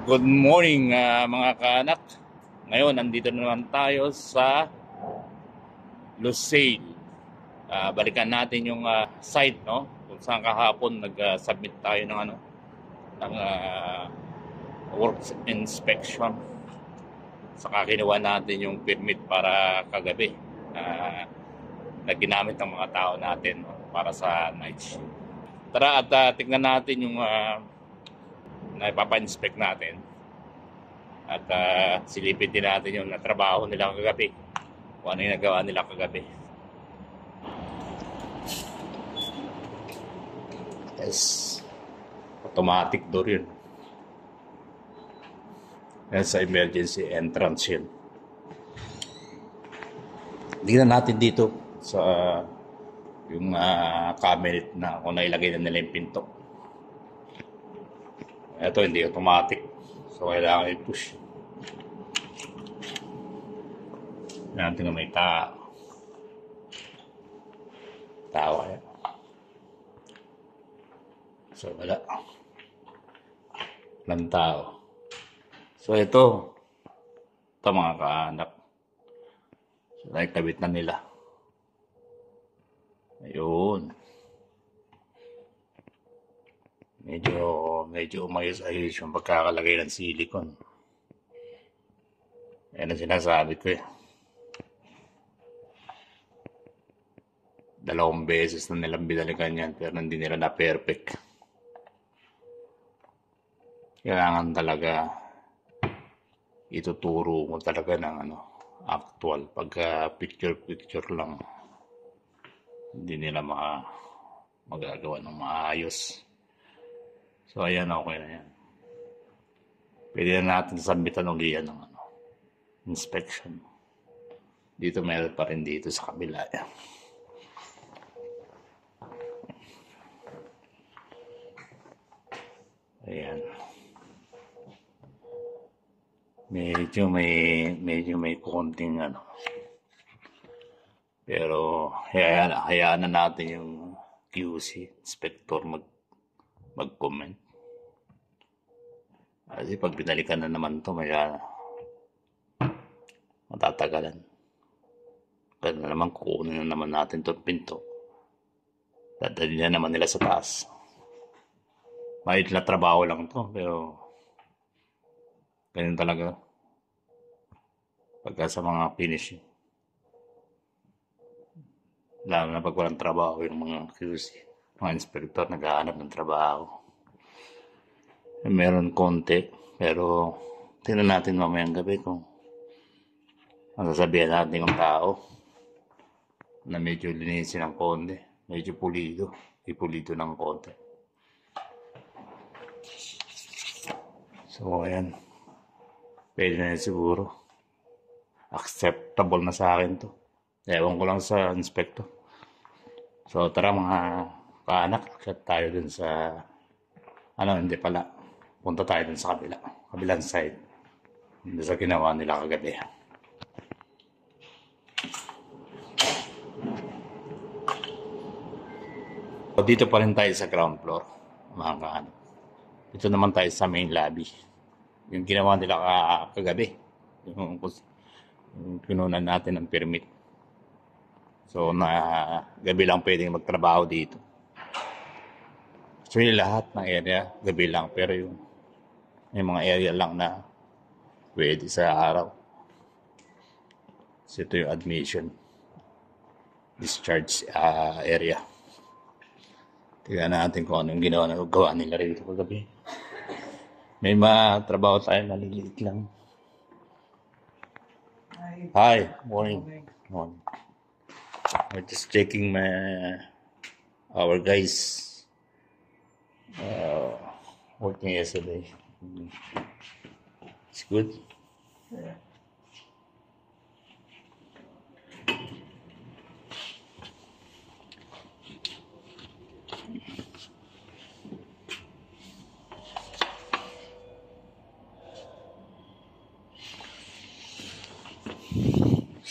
Good morning mga kaanak. Ngayon nandito na naman tayo sa Lucille. Balikan natin yung site, no? Kung saan kahapon nag-submit tayo ng ng works inspection. Saka kinuha natin yung permit para kagabi na ginamit ng mga tao natin, no? Para sa night shift. Tara at tignan natin yung na ipapa-inspect natin. At silipin din natin yung natrabaho nila kagabi. Kung ano yung nagawa nila kagabi. Yes. Automatic door yun. Yan sa emergency entrance yun. Tingnan natin dito sa yung cabinet na kung nailagay na nila yung pinto. Ito hindi automatic. So, kailangan i-push. Natin na may tao. Tao kaya. So, wala. Walang tao. So, ito mga kaanak. So, nakikabit na nila. Ayun. Medyo umayos-ayos yung pagkakalagay ng silicone. Yan ang sinasabi ko eh. 2 beses na nilang binalikan yan pero hindi nila na perfect. Kailangan talaga ituturo mo talaga ng actual. Pagka picture lang, hindi nila magagawa ng maayos. So, ayan, okay na yan. Pwede na natin sabitan ulit yan ng inspection. Dito meron pa rin dito sa kabila. Ayan. Medyo may konting Pero hayaan na natin yung QC inspector mag-comment. Kasi pag binalikan na naman to, matatagalan. Kaya na naman kukunin na naman natin itong pinto. Dadali na naman nila sa taas. Mahit na trabaho lang to, pero ganyan talaga. Pagka sa mga finishing. Lalo na pag walang trabaho yung mga QC. Mga inspector naghahanap ng trabaho. Meron konti, pero tingnan natin mamayang gabi kung masasabihan natin ng tao na medyo linisin ng konti, medyo ipulido ng konti. So, ayan. Pwede na siguro. Acceptable na sa akin to. Ewan ko lang sa inspector. So, tara mga kaanak, accept tayo dun sa hindi pala. Punta tayo dun sa kabilang side. Dun sa ginawa nila kagabi. So, dito pa rin tayo sa ground floor, mga kaanak. Dito naman tayo sa main lobby. Yung ginawa nila kagabi. Yung kinunan natin ng permit. So, gabi lang pwedeng magtrabaho dito. Actually, lahat ng area, gabi lang. Pero may mga area lang na pwede sa araw. So, ito yung admission. Discharge area. Tignan natin kung anong gawa nila rito kagabi. May mga trabaho tayo maliliit lang. Hi, morning. We're just checking our guys working yesterday. It's good. Yeah.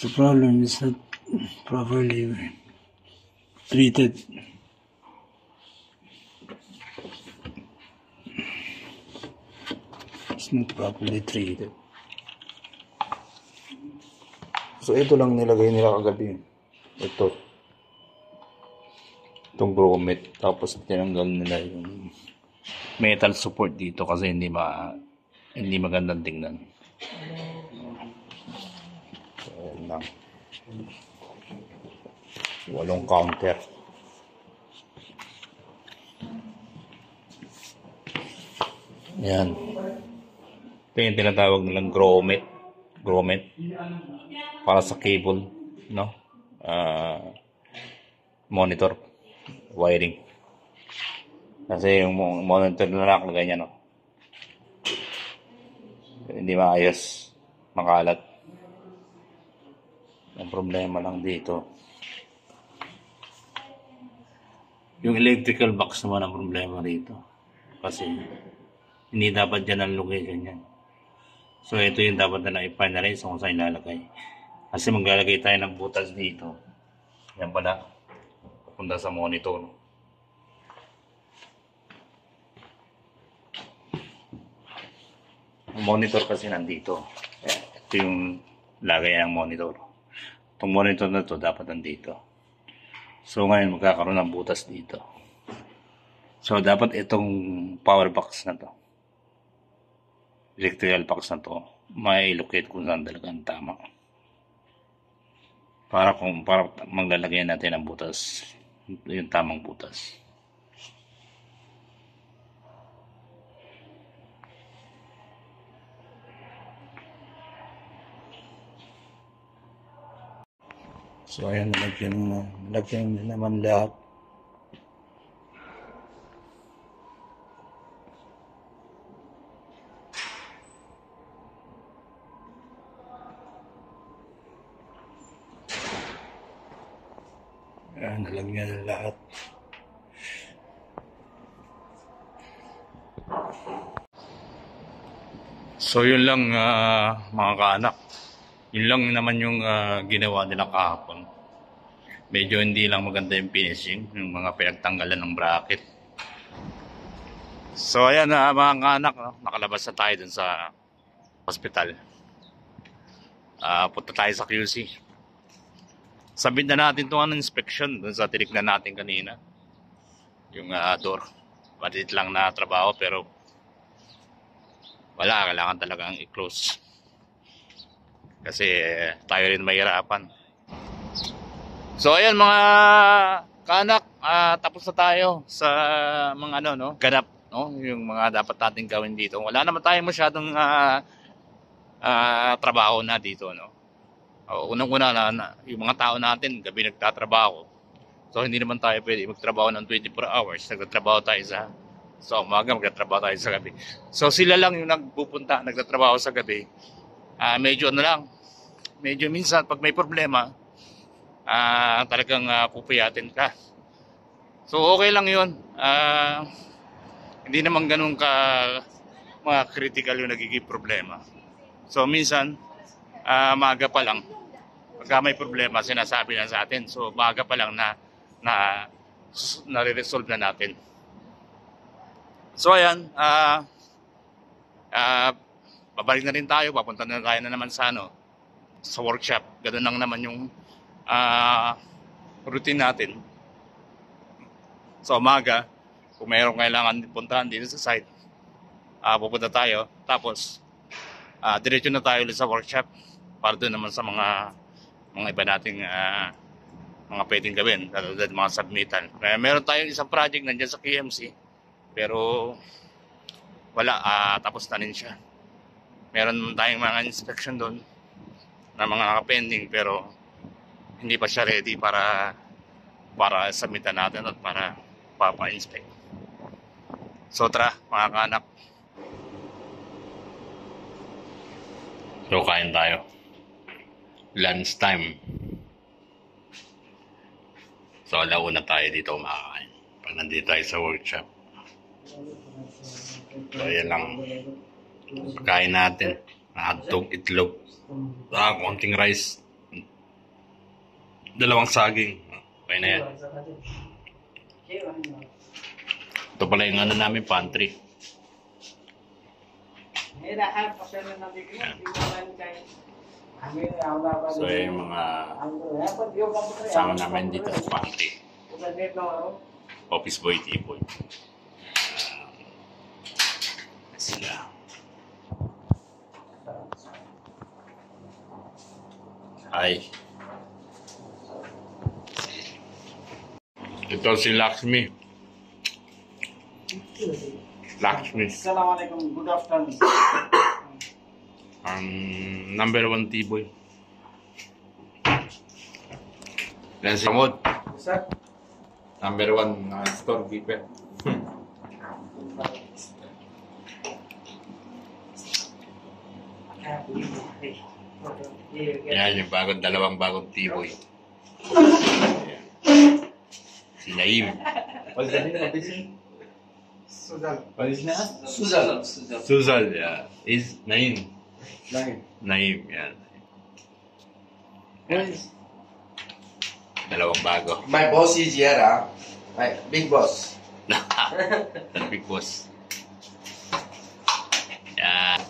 The problem is not properly treated. is not properly treated. So ito lang nilagay nila kagabi. Itong grommet. Tapos tinanggal nila yung metal support dito kasi hindi magandang tingnan. So ayan lang. 8 counter. Yan. Ito yung tinatawag nilang grommet. Para sa cable, no? Monitor. Wiring. Kasi yung monitor na nakalagay niya, no? Hindi maayos. Makalat. Ang problema lang dito. Yung electrical box naman ang problema dito. Kasi hindi dapat dyan ang location yan. So ito yung dapat na i-finalize kung saan ilalagay. Kasi maglalagay tayo ng butas dito. Yan pala. Papunta sa monitor. Ang monitor kasi nandito. Ito yung lagay ng monitor. Itong monitor na to dapat nandito. So ngayon magkakaroon ng butas dito. So dapat itong power box na to, electrical box na to, may locate kung saan talaga ang tama. Para maglalagay natin ang butas, yung tamang butas. So ayan, nalagyan na naman lahat. Ayan, nalagyan na lahat. So yun lang mga kaanak. Yun lang naman yung ginawa nila kahapon. Medyo hindi lang maganda yung finishing, yung mga pinagtanggalan ng bracket. So ayan mga kaanak, no? Nakalabas na tayo dun sa hospital. Punta tayo sa QC. Sabit na natin itong inspection dun sa tinignan natin kanina. Yung door. Maliit lang na trabaho pero wala, kailangan talagang i-close. Kasi tayo rin mahirapan. So ayan mga kaanak, tapos na tayo sa mga ganap, no? Yung mga dapat natin gawin dito. Wala naman tayo masyadong trabaho na dito, no? Unang-una na yung mga tao natin gabi nagtatrabaho. So hindi naman tayo pwede magtrabaho ng 24 hours. Nagtatrabaho tayo sa umaga, magtatrabaho tayo sa gabi. So sila lang yung nagpupunta, nagtatrabaho sa gabi. Medyo medyo minsan pag may problema, talagang pupuyatin ka. So okay lang yun. Hindi naman ganun mga critical yung nagiging problema. So minsan, maaga pa lang, pagka may problema, sinasabi na sa atin. So maaga pa lang na re-resolve na natin. So ayan, babalik na rin tayo, papunta na tayo na naman sa workshop. Ganun lang naman yung routine natin. Sa umaga, kung mayroong kailangan puntahan dito sa site, pupunta tayo. Tapos, diretso na tayo ulit sa workshop para doon naman sa mga iba nating mga pwedeng gawin, lalo na mga submittal. Kaya meron tayong isang project nandiyan sa KMC, pero wala, tapos na rin siya. Meron tayong mga inspection doon na mga nakapending, pero hindi pa siya ready para submitan natin at para papa-inspect. So tara mga kaanak. So kain tayo. Lunch time. So alauna tayo dito makakain. Pag nandito tayo sa workshop. So yan lang. Kain natin. Hotdog, itlog. Konting rice. 2 saging. Okay na yan. Ito pala yung namin pantry. So yung mga kasama namin dito sa party. Office boy, T-boy. Sila. Hi. Ito si Lakshmi. Lakshmi. Assalamualaikum. Good afternoon. Number 1 T-boy. Yan si Mod. Sir. Number 1 storekeeper. Yan yung dalawang bagong T-boy. Yan. Si Naim. What's the name of this? Suzal. What is that? Suzal. Suzal, yeah. Is Naim. Nine. Naim, yan. What is? Dalawang bago. My boss is here, my big boss. Big boss. Yan.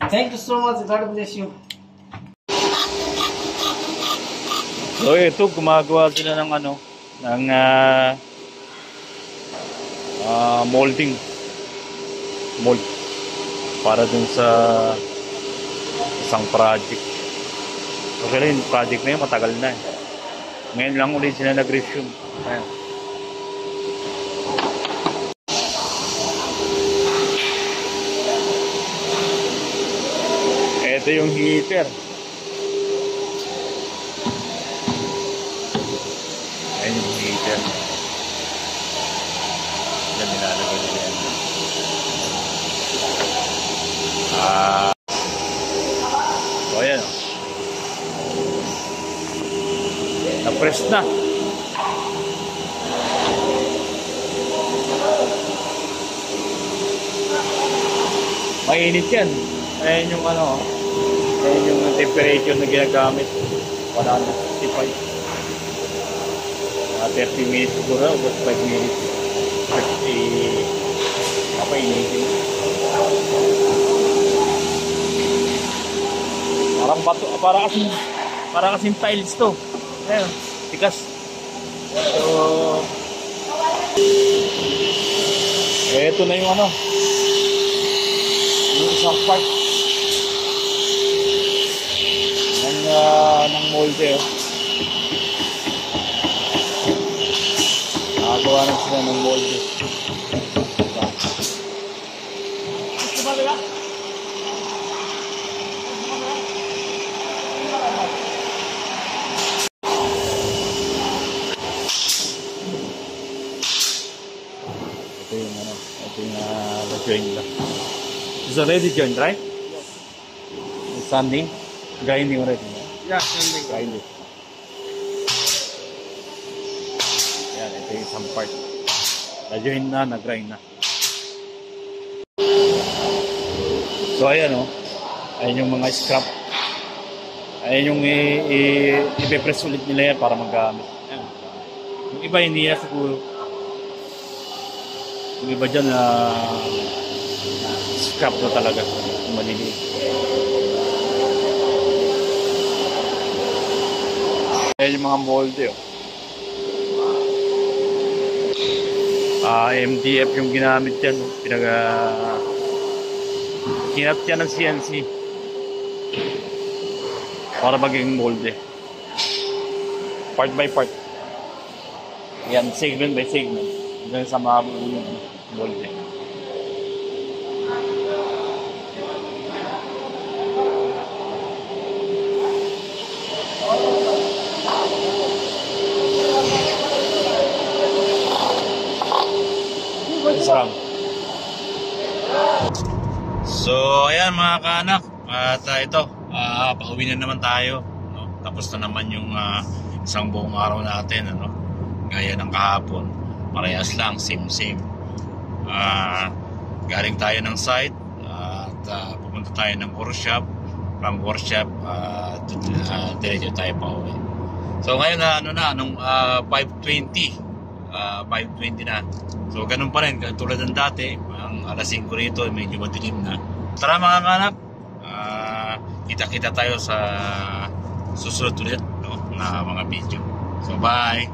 Thank you so much. God bless you. So ito, gumagawa sila ng ano, ng molding. Mold. Para dun sa isang project. Okay rin, project na yun, matagal na eh. Ngayon lang ulit sila nag-resume. Ayan. Ito yung heater. Ayan yung heater. Yan nilalagay nila yan. So ayan. Na-press na. Mainit yan. Ayan yung ano. Ayan yung temperature na ginagamit. 165. 30 minutes siguro. 5 minutes. 30. Papainitin. Parang bato. Para kasing tiles to. Ayan. Tikas. So. Eto na yung ano. Yung isang part. Ng molde. Nakagawa na sila ng molde. Ito yung ano. Ito yung na-join lang. It's already joined, right? Yes. It's sanding. Grinding already. Yeah, sending. Grinding. Yan, ito yung isang part. Na-join na, na-grind na. So ayan o. Ayan yung mga scrap. Ayan yung ipipress ulit nila yan para magamit. Ayan. Yung iba hindi na siguro. Yung iba dyan na scrap na talaga. Maliliit. Ayan yung mga molde oh. MDF yung ginamit yan. Kinap yan ng CNC para maging molde. Part by part. Yan, segment by segment. Hanggang sa mga molde. Sarap. So, ayan mga kaanak. At ito, pauwi na naman tayo. No? Tapos na naman yung isang buong araw natin. Ano? Gaya ng kahapon. Parehas lang, same. Galing tayo ng site. At pupunta tayo ng workshop. From workshop, diretso tayo pauwi. So, ngayon nung 5:20. 5:20 na. So, ganun pa rin. Tulad ng dati, ang alas 5 rito, medyo madilim na. Tara mga kanak, kita-kita tayo sa susunod ulit, no, na mga video. So bye!